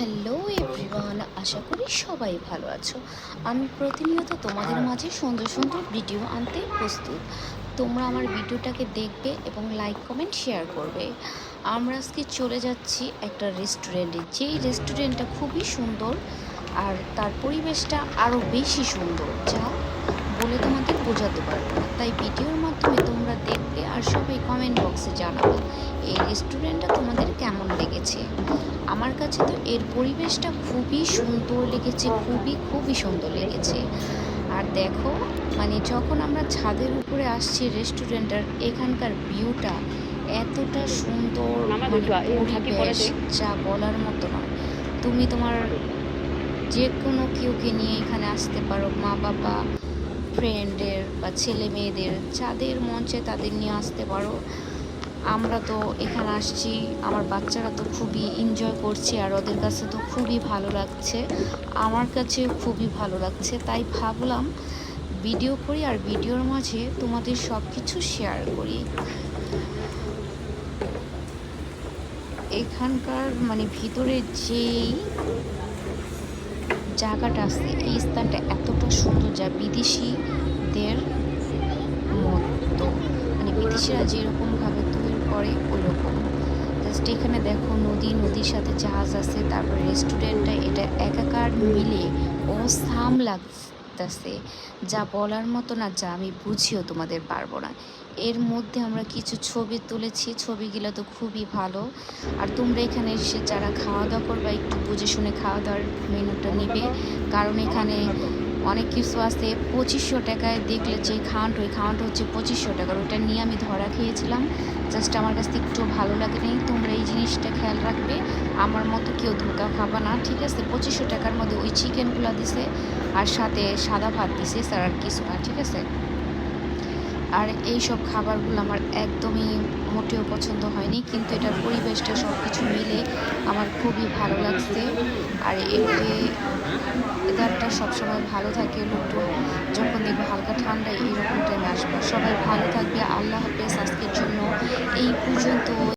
Hello everyone, আশা করি সবাই ভালো আছো। আমি প্রতিনিয়ত তোমাদের মাঝে সুন্দর সুন্দর ভিডিও আনতে প্রস্তুত। তোমরা আমার ভিডিওটাকে দেখবে এবং লাইক কমেন্ট শেয়ার করবে। আমরা আজকে চলে যাচ্ছি একটা রেস্টুরেন্টে, যেই রেস্টুরেন্টটা খুবই সুন্দর আর তার পরিবেশটা আরও বেশি সুন্দর, যা বলে তোমাদের বোঝাতে পারবো না। তাই ভিডিওর মাধ্যমে তোমরা দেখবে আর সবাই কমেন্ট বক্সে জানাবে এই রেস্টুরেন্টটা তোমাদের কেমন লেগেছে। আমার কাছে তো এর পরিবেশটা খুবই সুন্দর লেগেছে, খুবই সুন্দর লেগেছে। আর দেখো, মানে যখন আমরা ছাদের উপরে আসছি রেস্টুরেন্টের, এখানকার ভিউটা এতটা সুন্দর, মানে পরিবেশ যা বলার মতো নয়। তুমি তোমার যে কোনো কেউকে নিয়ে এখানে আসতে পারো, মা বাবা, ফ্রেন্ডের বা ছেলে মেয়েদের, যাদের মন চায় তাদের নিয়ে আসতে পারো। আমরা তো এখানে আসছি, আমার বাচ্চারা তো খুবই এনজয় করছে আর ওদের কাছে তো খুবই ভালো লাগছে, আমার কাছে খুবই ভালো লাগছে। তাই ভাবলাম ভিডিও করি আর ভিডিওর মাঝে তোমাদের সব কিছু শেয়ার করি। এখানকার মানে ভিতরে যেই জায়গাটা আছে, এই স্থানটা এতটা সুন্দর যা বিদেশিদের মতো, মানে বিদেশিরা যেরকমভাবে তৈরি করে ওই রকম। জাস্ট এখানে দেখো নদীর সাথে জাহাজ আছে, তারপরে রেস্টুরেন্টটা এটা একাকার মিলে অসাম লাগতেছে, যা বলার মতো না, যা আমি বুঝিও তোমাদের পারবো না। এর মধ্যে আমরা কিছু ছবি তুলেছি, ছবিগুলো তো খুবই ভালো। আর তোমরা এখানে এসে যারা খাওয়া দাওয়া করবে একটু বুঝে শুনে খাওয়া দাওয়ার মেনুটা নিবে, কারণ এখানে অনেক কিছু আছে 2500 টাকায়। দেখলে যে খাওয়ানটা, ওই খাওয়ানটা হচ্ছে 2500 টাকার। ওটা নিয়ে আমি ধরা খেয়েছিলাম, জাস্ট আমার কাছে একটু ভালো লাগে নেই। তোমরা এই জিনিসটা খেয়াল রাখবে, আমার মতো কেউ ধোকা খাবা না, ঠিক আছে? 2500 টাকার মধ্যে ওই চিকেনগুলো দিছে আর সাথে সাদা ভাত দিছে, স্যার আর কিছু না, ঠিক আছে? আর এই সব খাবারগুলো আমার একদমই মোটেও পছন্দ হয়নি, কিন্তু এটার পরিবেশটা সব কিছু মিলে আমার খুবই ভালো লাগছে। আর এই ওয়েদারটা সবসময় ভালো থাকে, একটু যখন দেখবো হালকা ঠান্ডা, এইরকম টাইমে আসবো। সবাই ভালো থাকবে, আল্লাহ হাফেজ। আজকের জন্য এই পর্যন্ত।